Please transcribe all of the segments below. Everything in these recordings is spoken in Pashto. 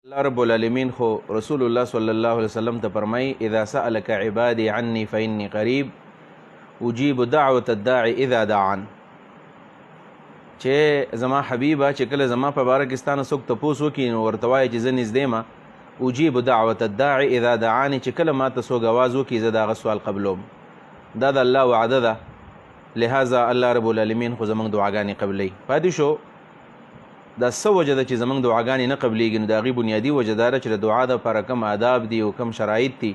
الله رب العالمین خو رسول الله صلی الله علیه وسلم ته فرمایي اذا سألك عبادي عني فإني قریب اجیب دعوة الداعي اذا دعان. چې زما حبیبه چې کله زما په باره کې ستانه څوک تپوس وکړي نو ورته وایي چې زه نږدې ما اجیب دعوة الداعي اذا دعاني، چې کله ما ته څوک اواز وکړي زه د هغه سوال قبلوم. دا د الله وعده ده، لهذا الله رب العالمین خو زموږ دعاګانې قبلوي. پاتې شو دا څه وجه ده چې زموږ دعاګانې نه قبلیږي؟ نو د هغې بنیادي وجه دا ده چې د دعا دپاره کم آداب دي او کم شرایط دي،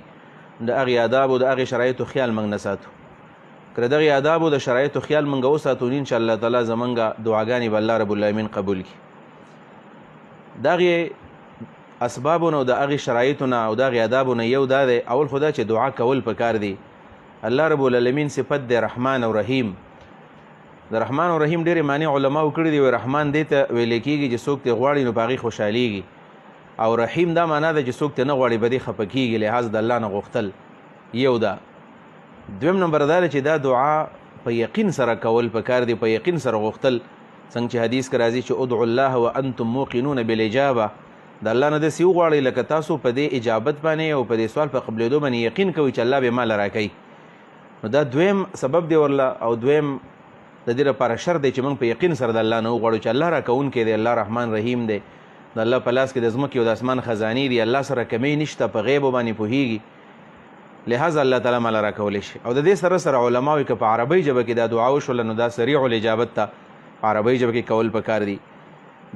د هغې آداب او د هغې شرایطو خیال موږ نه ساتو. که د دغې آداب او د شرایطو خیال موږ وساتو نو انشاءالله تعالی زموږ دعاګانې به الله رب العالمین قبول کړي. د هغې اسبابو نه او د هغې شرایطو نه او د هغې آدابو نه یو دا دی، اول خو دا چې دعا کول پکار دي. الله رب العالمین صفت دی رحمان او رحیم. د رحمان او رحیم ډېرې معنی علماو کړي دي. رحمان دې ته ویلی کېږي چې څوک ترې غواړي نو په هغې خوشحالېږي، او رحیم دا معنا ده چې څوک ترې نه غواړي په دې خفه کېږي، لحاظ د الله نه غوښتل. یو دا. دویم نمبر دا ده چې دا دعا په یقین سره کول پکار دي، په یقین سره غوښتل. څنګه چې حدیث کې راځي چې ادعوا الله وانتم موقنون بالاجابه، د الله نه داسې وغواړئ لکه تاسو په دې اجابت باندې او په دې سوال په قبلېدو باندې یقین کوئ چې الله به ماله راکوي. نو دا دویم سبب دی ورله. او دویم د دې لپاره شرط دی چې موږ په یقین سره د الله نه وغواړو چې الله راکوونکی دی، الله رحمان رحیم دی، د الله په لاس کې د ځمکې او د اسمان خزانې دي، الله سره کمی نشته، په غیبو باندې پوهېږي، لہذا الله تعالی ماله راکولی شي. او د دې سره سره علما وایي که په عربۍ ژبه کې دا دعا وشوله نو دا سریع الاجابت ته په عربۍ ژبه کې کول پکار دي.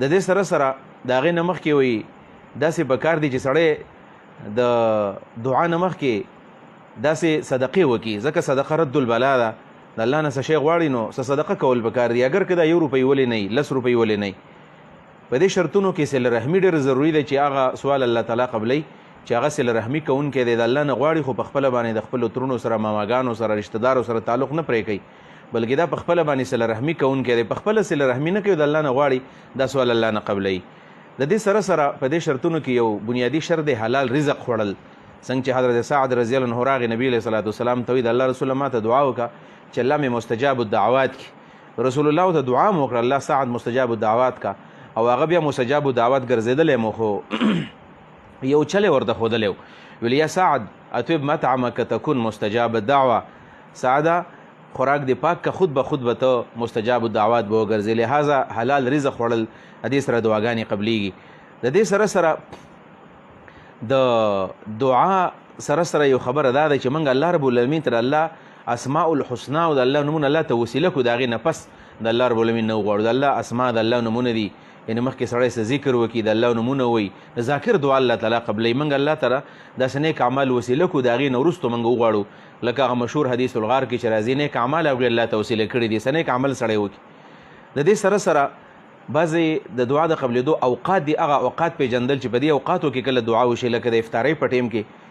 د دې سره سره د هغې نه مخکې وایي داسې پکار دي چې سړی د دعا نه مخکې داسې صدقې وکړي، ځکه صدقه رد البلا ده. د الله نه څه شی غواړي نو څه صدقه کول پکار دي، اگر که دا 1 روپۍ ولې نه وي، 10 روپۍ ولې نه وي. په دې شرطونو کې صله رحمي ډېر ضروري دی چې هغه سوال الله تعالی قبلوي، چې هغه صله رحمي کوونکی دی، د الله نه غواړي خو په خپله باندې د خپلو ترونو سره ماماګانو سره رشته دارو سره تعلق نه پرې کوي، بلکې دا په خپله باندې صله رحمي کوونکی دی، په خپله صله رحمي نه کوي، د الله نه غواړي، دا سوال الله نه قبلوي. د دې سره سره په دې شرطونو کې یو بنیادي شرط دی حلال رزق خوړل. څنګه چې حضرت سعد رضی الله عنه راغی نبی علیه صلات وسلام ته وایي د الله رسوله ما ته دعا وکړه چې الله مې مستجاب الدعوات کړي. رسول الله ته دعا مو وکړه الله سعد مستجاب الدعوات کا، او هغه بیا مستجاب الدعوات ګرځېدلی مو، خو یو چلې ورته ښودلی و، ویل یا سعد اطیب مطعمک تکون مستجاب الدعوه، سعده خوراک دې پاک که خود به خود به ته مستجاب الدعوات به وګرځې. لهذا حلال رزق خوړل دې سره دعاګانې قبلیږي. د دې سره سره د دعا سره سره یو خبره دا ده چې موږ الله رب العالمین ته د الله اسماء الحسنا او د الله نومونه الله ته وسیله کړو، د هغې نه پس د الله رب العالمین نه وغواړو. د الله اسماء د الله نومونه دي، یعنې مخکې سړی څه ذکر وکړي د الله نومونه وایي، د ذاکر دعا الله تعالی قبلوي. موږ الله تعالی داسې نیک اعمال وسیله کړو، د هغې نه وروستو موږ وغواړو، لکه هغه مشهور حدیث الغار کې چې راځي نیک اعمال هغوی الله ته وسیله کړي دي، څه نیک عمل سړی وکړي. د دې سره سره بعضې د دعا د قبلېدو اوقات دي، هغه اوقات پېژندل چې په دې اوقاتو کې کله دعا وشي، لکه د افطارۍ په ټیم کې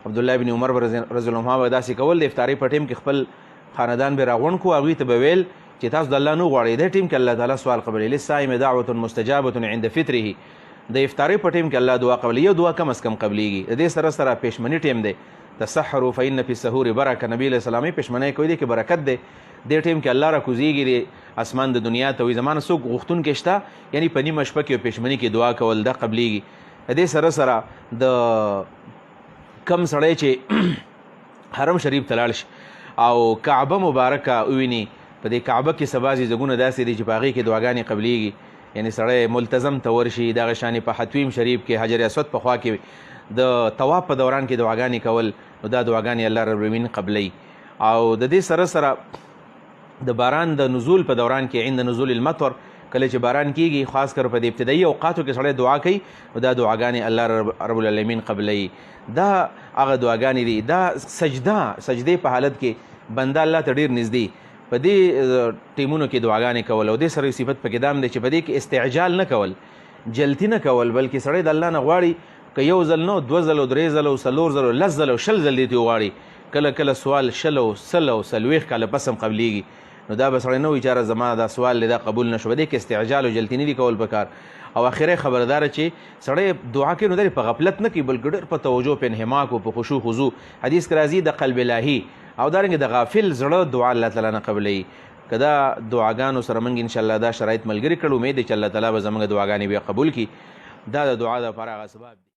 عبدالله بن عمر رضی الله عنهما به داسې کول، د افطارۍ په ټیم کې خپل خاندان به راغونډ کړو، هغوی ته به ویل چې تاسو د الله نه وغواړئ، دې ټیم کې الله تعالی سوال قبلوي. للصائم دعوة مستجابة عند فطره، د افطارۍ په ټیم کې الله دعا قبلوي، یو دعا کم از کم قبلیږي. د دې سره سره پېشمني ټیم دی، تسحروا فإن فی السحور برکه، نبی علیه السلام پېشمنی کوي دی کې برکت دی. دې ټیم کې الله را کوزیږي د اسمان د دنیا ته، وایي زما نه څوک غوښتونکی شته، یعنې په نیمه شپه کې او پېشمني کې دعا کول دا قبلیږي. د دې سره سره د کم سړی چې حرم شریف ته لاړ شي او کعبه مبارکه وویني، په دې کعبه کې څه بعضې ځایونه داسې دي چې په هغې کې دعاګانې قبلیږي، یعنې سړی ملتظم ته ورشي، دغه شانې په حتویم شریف کې حجر اسود په خوا کې د طواف په دوران کې دعاګانې کول، نو دا دعاګانې الله رب العالمین قبلوي. او د دې سره سره د باران د نزول په دوران کې عند نزول المطر، کله چې باران کېږي خاص کر په دې ابتدایي اوقاتو کې سړی دعا کوي، نو دا دعاګانې الله رب العالمین قبلوي. دا هغه دعاګانې دي. دا سجدې په حالت کې بنده الله ته ډېر نږدې، په دې ټیمونو کې دعاګانې کول. او دې سره صفت پکې دا هم دی چې په دې کې استعجال نه کول، جلتی نه کول، بلکې سړی د الله نه غواړي که یو ځل نه 2 ځله 3 ځله 4 ځله 10 ځله 20 ځل دې ته وغواړي، کله کله سوال 100 100 40 کاله پس هم قبلیږي. نو دا به سړی نه وایي چې زما دا سوال دی دا قبول نه شو، په دې کې استعجال او جلتی نه دي کول پکار. او اخره خبرداره چې سړی دعا کوي نو دا په غفلت نه کوي، بلکې ډېر په توجه، په انهماک او په خشوع خضوع. حدیث کې راځي د قلب الهي او دارنګه د غافل زړه دعا الله تعالی نه قبلوي. که دا دعاګانو سره موږ انشاءالله دا شرایط ملګري کړو، امید دی چې الله تعالی به زموږ دعاګانې بیا قبول کړي. دا د دعا دپاره هغه اسباب دي